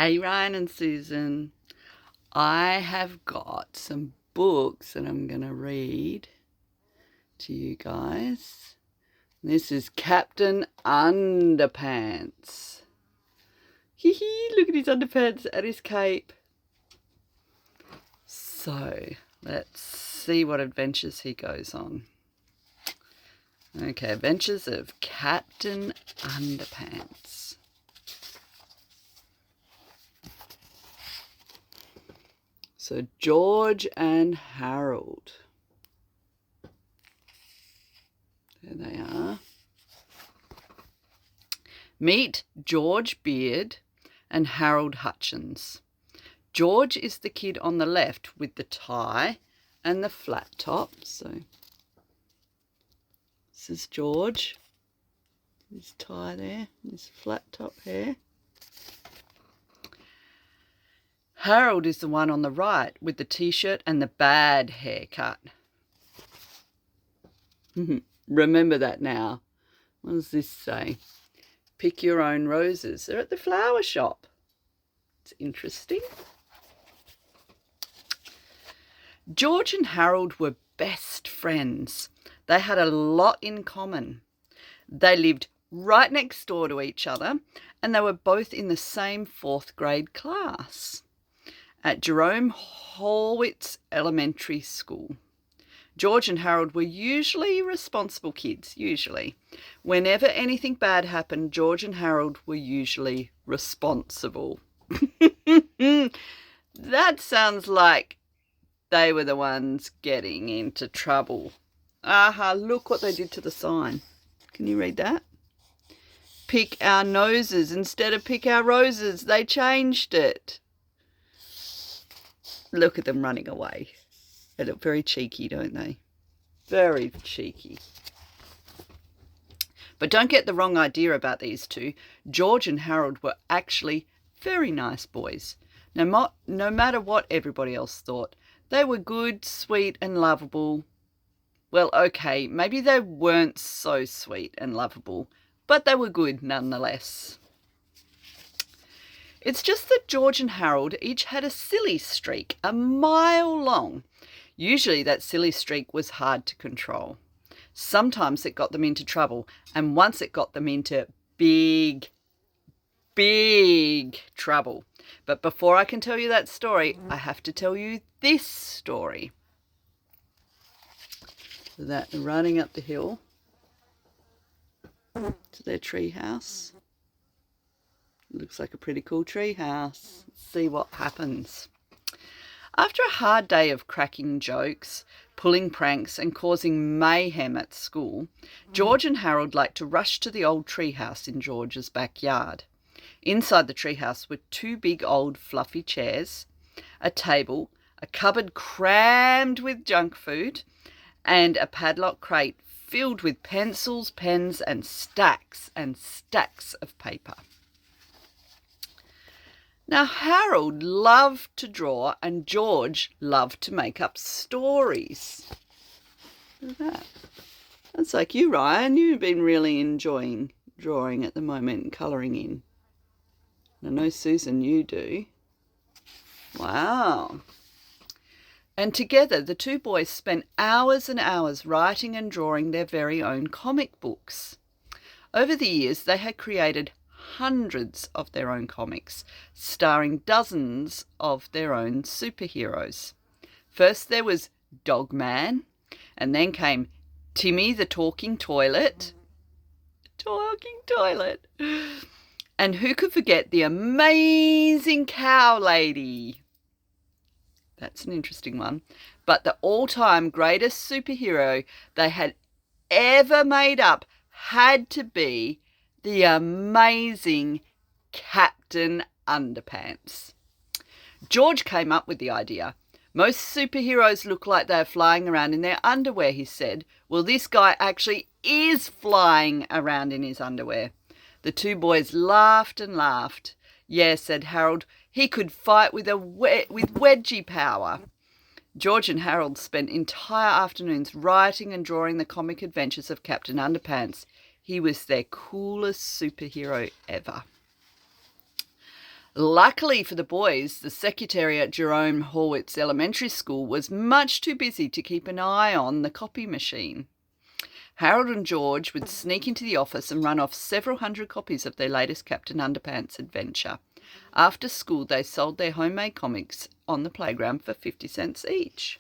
Hey Ryan and Susan, I have got some books that I'm going to read to you guys. This is Captain Underpants. Hee hee, look at his underpants and his cape. So, let's see what adventures he goes on. Okay, Adventures of Captain Underpants. So, George and Harold. There they are. Meet George Beard and Harold Hutchins. George is the kid on the left with the tie and the flat top. So this is George. His tie there, his flat top hair. Harold is the one on the right with the t-shirt and the bad haircut. Remember that now. What does this say? Pick your own roses. They're at the flower shop. It's interesting. George and Harold were best friends. They had a lot in common. They lived right next door to each other, and they were both in the same 4th grade class at Jerome Horwitz Elementary School. George and Harold were usually responsible kids, Whenever anything bad happened, George and Harold were usually responsible. That sounds like they were the ones getting into trouble. Aha, look what they did to the sign. Can you read that? Pick our noses instead of pick our roses. They changed it. Look at them running away. They look very cheeky, don't they? Very cheeky. But don't get the wrong idea about these two. George and Harold were actually very nice boys. No matter what everybody else thought. They were good, sweet and lovable. Well, okay, maybe they weren't so sweet and lovable, but they were good nonetheless. It's just that George and Harold each had a silly streak, a mile long. Usually that silly streak was hard to control. Sometimes it got them into trouble, and once it got them into big trouble. But before I can tell you that story, I have to tell you this story. So that they're running up the hill to their tree house. Looks like a pretty cool tree house. Let's see what happens. After a hard day of cracking jokes, pulling pranks and causing mayhem at school, George and Harold liked to rush to the old treehouse in George's backyard. Inside the treehouse were 2 big old fluffy chairs, a table, a cupboard crammed with junk food, and a padlock crate filled with pencils, pens, and stacks of paper. Now, Harold loved to draw and George loved to make up stories. Look at that. That's like you, Ryan. You've been really enjoying drawing at the moment and colouring in. I know, Susan, you do. Wow. And together, the 2 boys spent hours and hours writing and drawing their very own comic books. Over the years, they had created hundreds of their own comics, starring dozens of their own superheroes. First there was Dogman, and then came Timmy the Talking Toilet. And who could forget the amazing Cow Lady? That's an interesting one. But the all-time greatest superhero they had ever made up had to be the amazing Captain Underpants. George came up with the idea. Most superheroes look like they're flying around in their underwear, he said. Well, this guy actually is flying around in his underwear. The 2 boys laughed and laughed. Yes, said Harold, he could fight with wedgie power. George and Harold spent entire afternoons writing and drawing the comic adventures of Captain Underpants. He was their coolest superhero ever. Luckily for the boys, the secretary at Jerome Horwitz Elementary School was much too busy to keep an eye on the copy machine. Harold and George would sneak into the office and run off several hundred copies of their latest Captain Underpants adventure. After school, they sold their homemade comics on the playground for 50 cents each.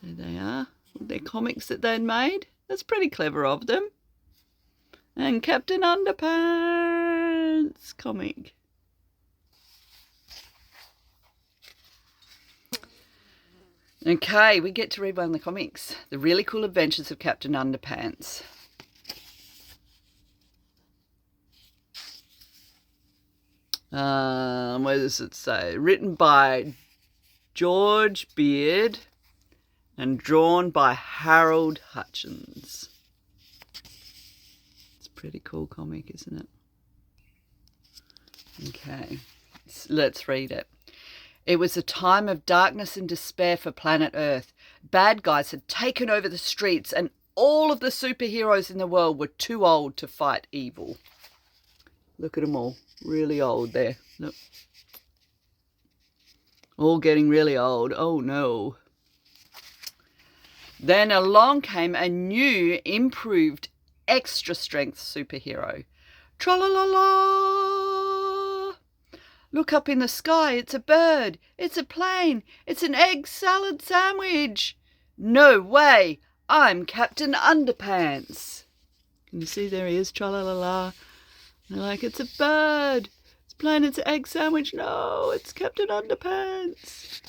There they are, their comics that they'd made. That's pretty clever of them. And Captain Underpants comic. Okay, we get to read one of the comics. The Really Cool Adventures of Captain Underpants. Where does it say? Written by George Beard and drawn by Harold Hutchins. It's a pretty cool comic, isn't it? Okay, let's read it. It was a time of darkness and despair for planet Earth. Bad guys had taken over the streets and all of the superheroes in the world were too old to fight evil. Look at them all. Really old there. Look. All getting really old. Oh no. Then along came a new, improved, extra strength superhero. Tra-la-la-la! Look up in the sky. It's a bird. It's a plane. It's an egg salad sandwich. No way. I'm Captain Underpants. Can you see there he is? Tra-la-la-la. They're like, it's a bird. It's a plane. It's an egg sandwich. No, it's Captain Underpants.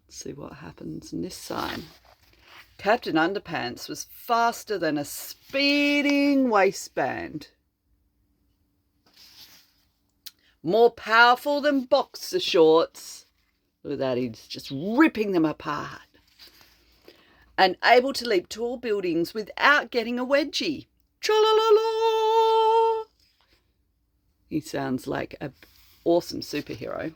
See what happens in this sign. Captain Underpants was faster than a speeding waistband. More powerful than boxer shorts. Look at that, he's just ripping them apart. And able to leap tall buildings without getting a wedgie. Tra-la-la-la! He sounds like an awesome superhero.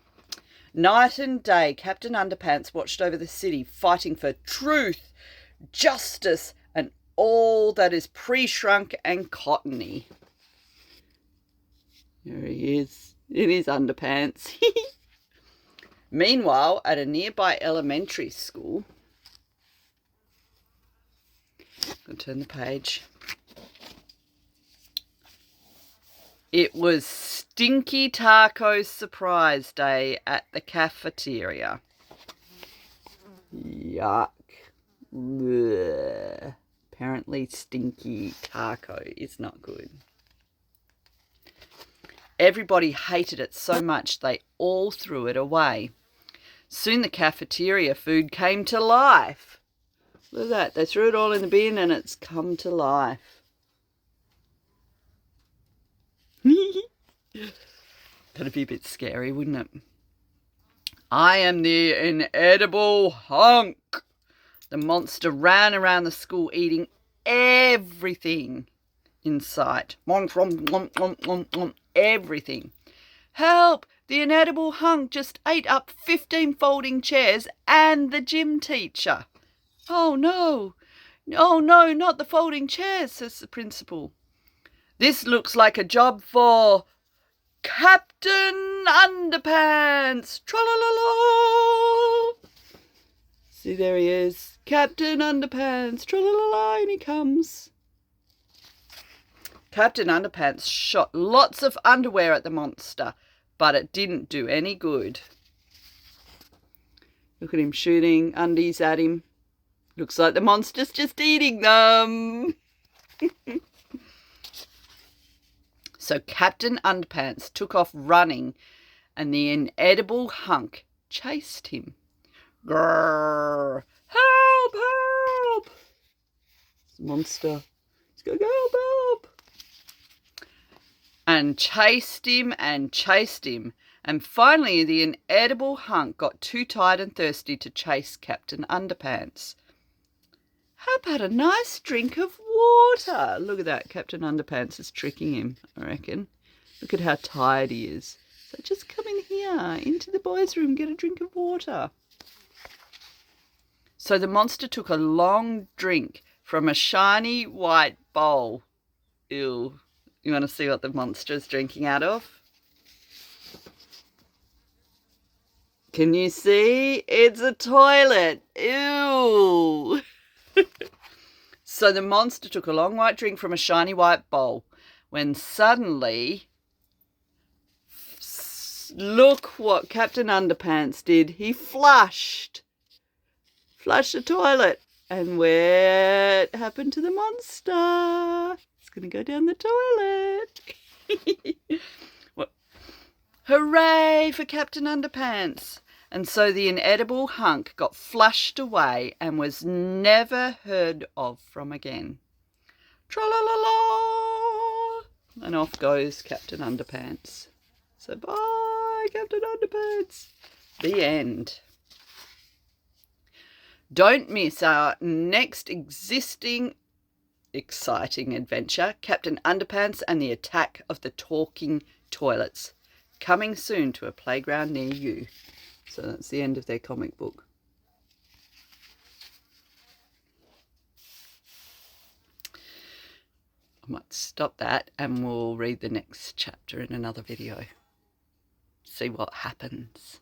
Night and day, Captain Underpants watched over the city, fighting for truth, justice, and all that is pre-shrunk and cottony. There he is, in his underpants. Meanwhile, at a nearby elementary school, I'll turn the page. It was Stinky Taco's surprise day at the cafeteria. Yuck. Blech. Apparently Stinky Taco is not good. Everybody hated it so much they all threw it away. Soon the cafeteria food came to life. Look at that. They threw it all in the bin and it's come to life. That'd be a bit scary, wouldn't it? I am the inedible hunk. The monster ran around the school eating everything in sight. Everything. Help! The inedible hunk just ate up 15 folding chairs and the gym teacher. Oh no! Oh no, not the folding chairs, says the principal. This looks like a job for Captain Underpants. Tra-la-la-la. See, there he is. Captain Underpants. Tra-la-la-la, and he comes. Captain Underpants shot lots of underwear at the monster, but it didn't do any good. Look at him shooting undies at him. Looks like the monster's just eating them. So Captain Underpants took off running and the inedible hunk chased him. Grrr! Help! Help! The monster. He's going, help! Help! And chased him and chased him. And finally the inedible hunk got too tired and thirsty to chase Captain Underpants. How about a nice drink of water? Look at that. Captain Underpants is tricking him, I reckon. Look at how tired he is. So just come in here, into the boys' room, get a drink of water. So the monster took a long drink from a shiny white bowl. Ew. You want to see what the monster's drinking out of? Can you see? It's a toilet. Ew. So the monster took a long white drink from a shiny white bowl when suddenly, look what Captain Underpants did. He flushed the toilet. And what happened to the monster? It's going to go down the toilet. Hooray for Captain Underpants. And so the inedible hunk got flushed away and was never heard of from again. Tra-la-la-la! And off goes Captain Underpants. So bye, Captain Underpants. The end. Don't miss our next exciting adventure, Captain Underpants and the Attack of the Talking Toilets. Coming soon to a playground near you. So that's the end of their comic book. I might stop that and we'll read the next chapter in another video. See what happens.